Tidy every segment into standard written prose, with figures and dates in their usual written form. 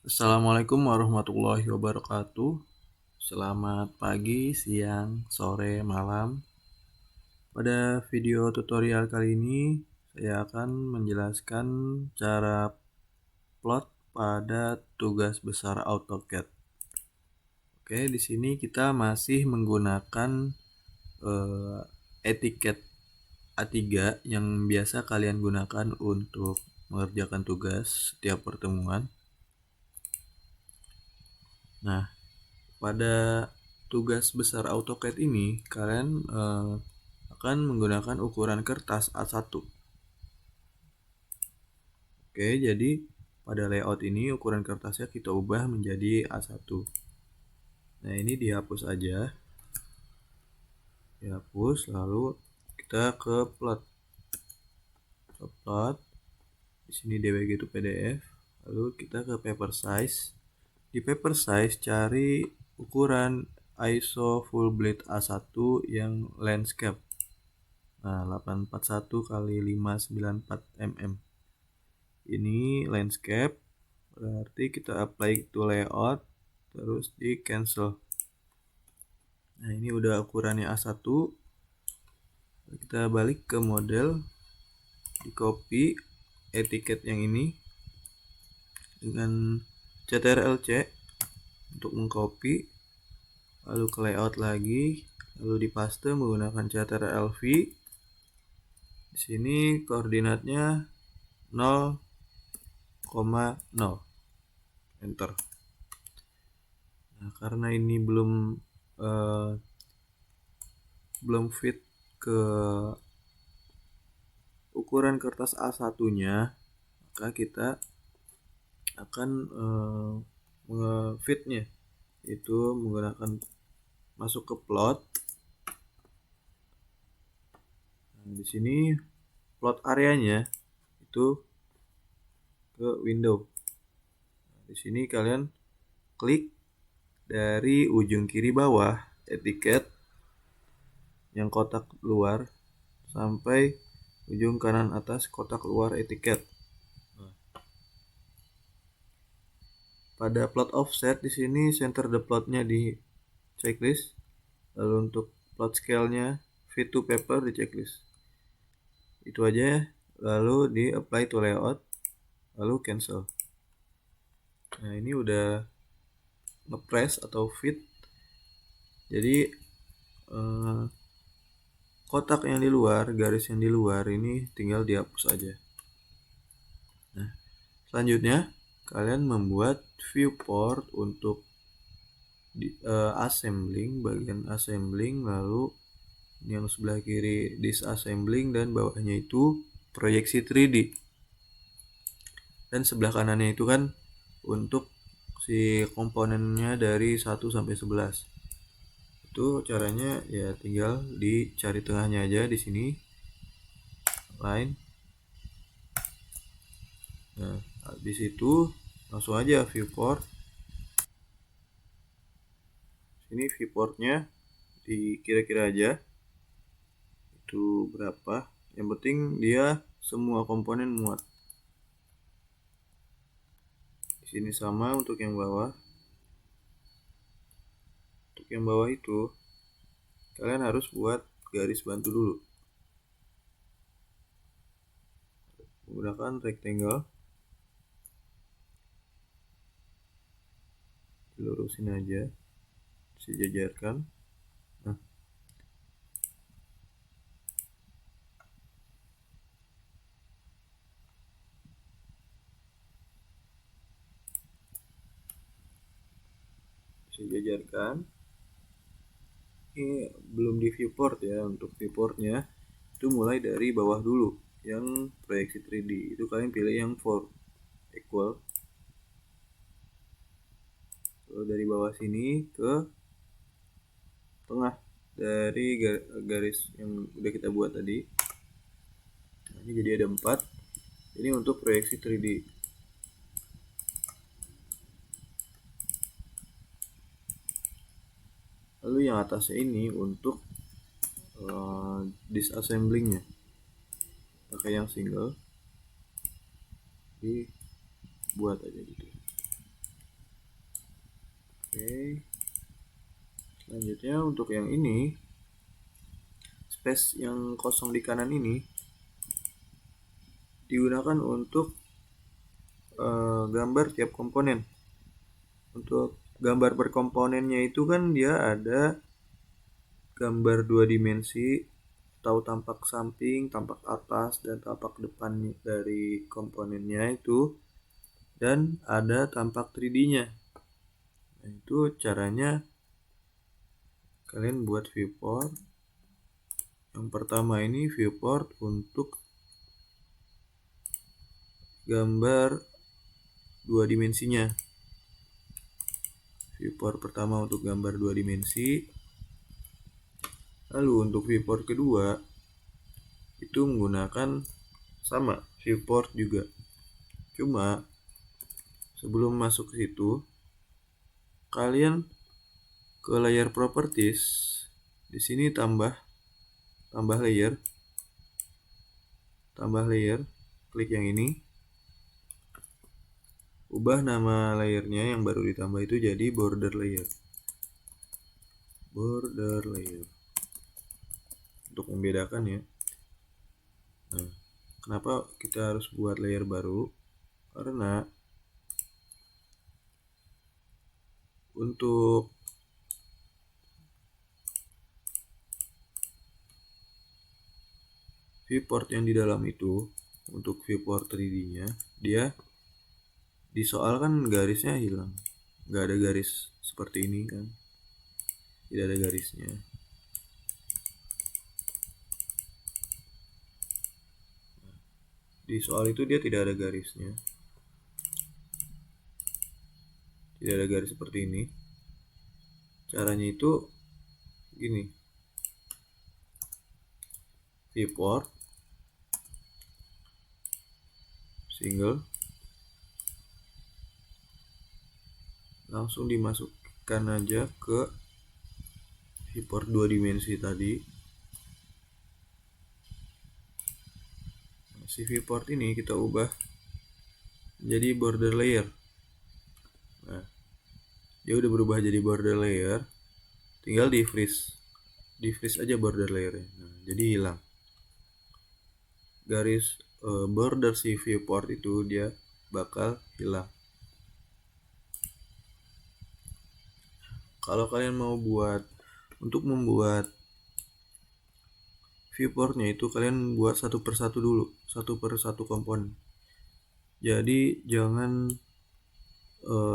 Assalamualaikum warahmatullahi wabarakatuh. Selamat pagi, siang, sore, malam. Pada video tutorial kali ini, saya akan menjelaskan cara plot pada tugas besar AutoCAD. Oke, di sini kita masih menggunakan etiket A3 yang biasa kalian gunakan untuk mengerjakan tugas setiap pertemuan. Nah, pada tugas besar AutoCAD ini, kalian akan menggunakan ukuran kertas A1. Oke, jadi pada layout ini ukuran kertasnya kita ubah menjadi A1. Nah, ini dihapus aja. Dihapus, lalu kita ke plot. Plot. Di sini DWG itu PDF. Lalu kita ke paper size. Di paper size cari ukuran ISO full blade A1 yang landscape. Nah, 841 kali 594 mm. Ini landscape, berarti kita apply to layout, terus di cancel. Nah, ini udah ukurannya A1. Kita balik ke model, di copy etiket yang ini dengan CTRL-C untuk mengcopy, lalu ke layout lagi, lalu dipaste menggunakan CTRL-V. Di sini koordinatnya 0,0. Enter. Nah, karena ini belum fit ke ukuran kertas A1-nya, maka kita akan mengefitnya, itu menggunakan masuk ke plot. Nah, di sini plot areanya itu ke window. Nah, di sini kalian klik dari ujung kiri bawah etiket yang kotak luar sampai ujung kanan atas kotak luar etiket. Pada plot offset di sini center the plotnya di checklist. Lalu untuk plot scale-nya fit to paper di checklist. Itu aja ya. Lalu di apply to layout, lalu cancel. Nah, ini udah ngepress atau fit. Jadi kotak yang di luar, garis yang di luar ini tinggal dihapus aja. Nah, selanjutnya kalian membuat viewport untuk assembling, bagian assembling, lalu yang sebelah kiri disassembling dan bawahnya itu proyeksi 3D. Dan sebelah kanannya itu kan untuk si komponennya dari 1 sampai 11. Itu caranya ya tinggal dicari tengahnya aja di sini. Line. Nah, habis itu langsung aja viewport. Ini viewportnya di kira-kira aja itu berapa, yang penting dia semua komponen muat. Di sini sama untuk yang bawah. Untuk yang bawah itu kalian harus buat garis bantu dulu menggunakan rectangle. Lurusin aja, sejajarkan. Nah, sejajarkan. Ini belum di viewport ya. Untuk viewportnya itu mulai dari bawah dulu, yang proyeksi 3D itu kalian pilih yang for equal. Lalu dari bawah sini ke tengah dari garis yang udah kita buat tadi. Nah, ini jadi ada 4. Ini untuk proyeksi 3D. Lalu yang atasnya ini untuk disassemblingnya, pakai yang single, dibuat aja gitu. Oke. Selanjutnya untuk yang ini, space yang kosong di kanan ini digunakan untuk gambar tiap komponen. Untuk gambar per komponennya itu kan dia ada gambar 2 dimensi atau tampak samping, tampak atas, dan tampak depan dari komponennya itu, dan ada tampak 3D-nya. Nah, itu caranya kalian buat viewport. Yang pertama ini viewport untuk gambar 2 dimensinya. Viewport pertama untuk gambar 2 dimensi. Lalu untuk viewport kedua itu menggunakan sama viewport juga. Cuma sebelum masuk ke situ, kalian ke layer properties. Di sini tambah layer. Klik yang ini. Ubah nama layernya yang baru ditambah itu jadi border layer. Untuk membedakan ya. Nah, kenapa kita harus buat layer baru? Karena untuk viewport yang di dalam itu, untuk viewport 3D-nya, dia di soal kan garisnya hilang. Nggak ada garis seperti ini kan. Tidak ada garisnya. Di soal itu dia tidak ada garisnya. Tidak ada garis seperti ini. Caranya itu gini. Viewport single, langsung dimasukkan aja ke viewport 2 dimensi tadi. Nah, si viewport ini kita ubah jadi border layer. Nah, dia udah berubah jadi border layer, tinggal di freeze aja border layernya. Nah, jadi hilang garis border si viewport itu, dia bakal hilang. Kalau kalian mau untuk membuat viewportnya itu, kalian buat satu persatu dulu, satu persatu komponen. Jadi jangan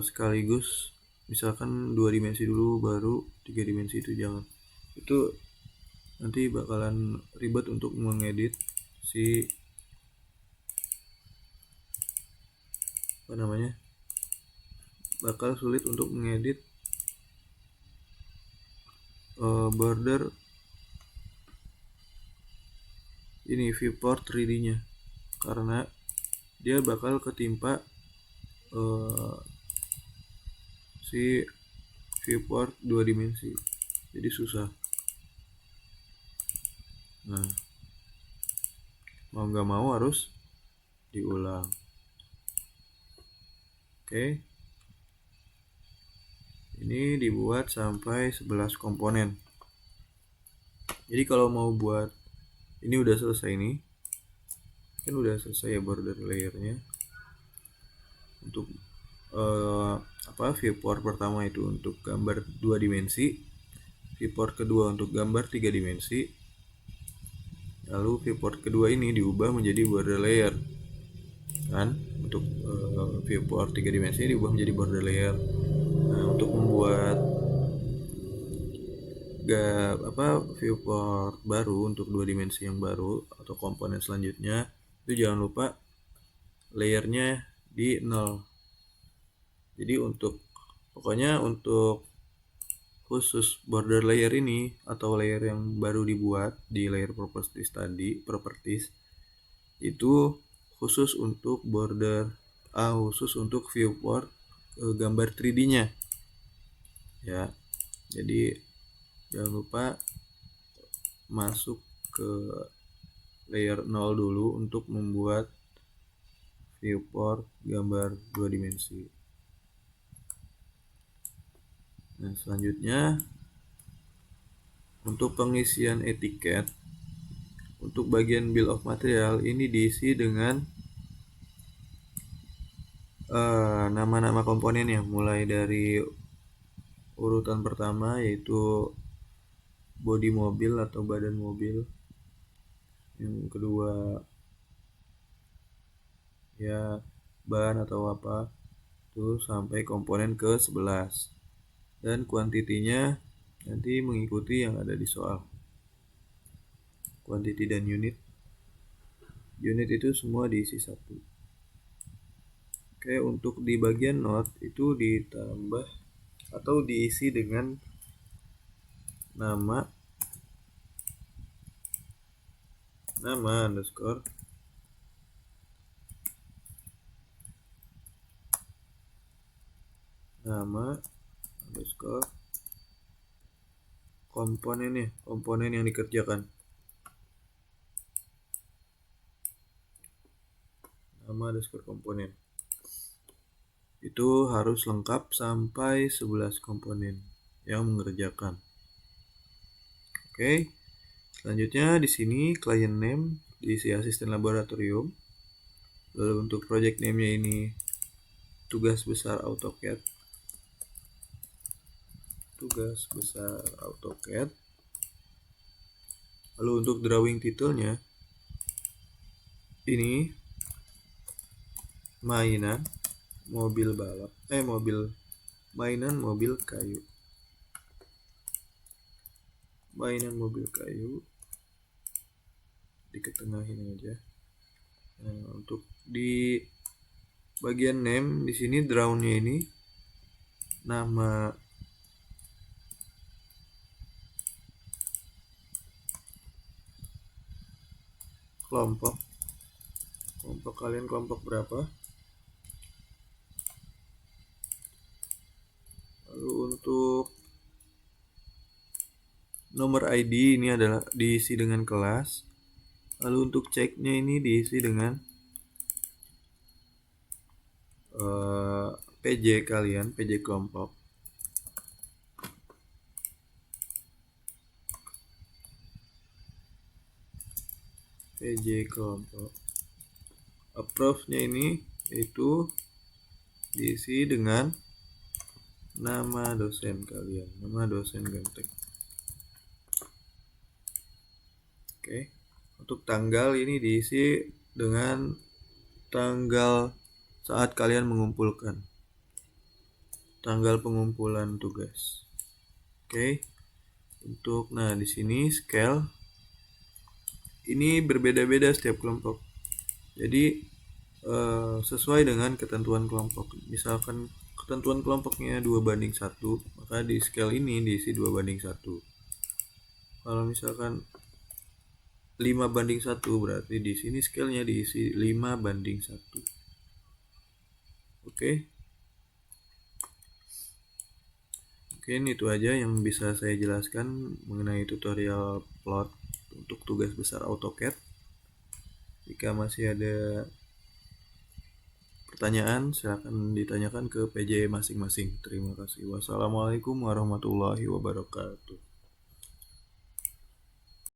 sekaligus misalkan 2 dimensi dulu baru 3 dimensi, itu jangan. Itu nanti bakalan ribet untuk mengedit si bakal sulit untuk mengedit border ini viewport 3D-nya, karena dia bakal ketimpa si viewport 2 dimensi, jadi susah. Nah, mau nggak mau harus diulang. Oke, ini dibuat sampai 11 komponen. Jadi kalau mau buat ini udah selesai nih, kan udah selesai ya border layernya. Untuk viewport pertama itu untuk gambar 2 dimensi, viewport kedua untuk gambar 3 dimensi, lalu viewport kedua ini diubah menjadi border layer kan. Untuk viewport 3 dimensi diubah menjadi border layer. Nah, untuk membuat viewport baru untuk 2 dimensi yang baru atau komponen selanjutnya, itu jangan lupa layernya di 0. Jadi pokoknya untuk khusus border layer ini atau layer yang baru dibuat di layer properties tadi, itu khusus untuk khusus untuk viewport gambar 3D-nya ya. Jadi jangan lupa masuk ke layer 0 dulu untuk membuat viewport gambar 2 dimensi. Nah, selanjutnya untuk pengisian etiket, untuk bagian bill of material ini diisi dengan nama-nama komponen yang mulai dari urutan pertama yaitu bodi mobil atau badan mobil, yang kedua ya ban atau apa, terus sampai komponen ke 11, dan kuantitinya nanti mengikuti yang ada di soal. Kuantiti dan unit itu semua diisi satu. Oke, untuk di bagian not itu ditambah atau diisi dengan nama underscore komponen yang dikerjakan, nama underscore komponen itu harus lengkap sampai 11 komponen yang mengerjakan. Oke, selanjutnya di sini client name diisi asisten laboratorium. Lalu untuk project name-nya ini tugas besar AutoCAD. Lalu untuk drawing titelnya ini mainan mobil kayu, diketengahin aja. Nah, untuk di bagian name di sini draw-nya ini nama kelompok kalian kelompok berapa. Lalu untuk nomor ID ini adalah diisi dengan kelas. Lalu untuk ceknya ini diisi dengan PJ kalian, PJ kelompok. Approve-nya ini itu diisi dengan nama dosen kalian, nama dosen Gemtek. Oke. Untuk tanggal ini diisi dengan tanggal saat kalian mengumpulkan, tanggal pengumpulan tugas. Oke. Untuk di sini scale ini berbeda-beda setiap kelompok. Jadi sesuai dengan ketentuan kelompok. Misalkan ketentuan kelompoknya 2:1, maka di scale ini diisi 2:1. Kalau misalkan 5:1, berarti di sini scale-nya diisi 5:1. Oke. Mungkin itu aja yang bisa saya jelaskan mengenai tutorial plot untuk tugas besar AutoCAD. Jika masih ada pertanyaan, silakan ditanyakan ke PJ masing-masing. Terima kasih. Wassalamualaikum warahmatullahi wabarakatuh.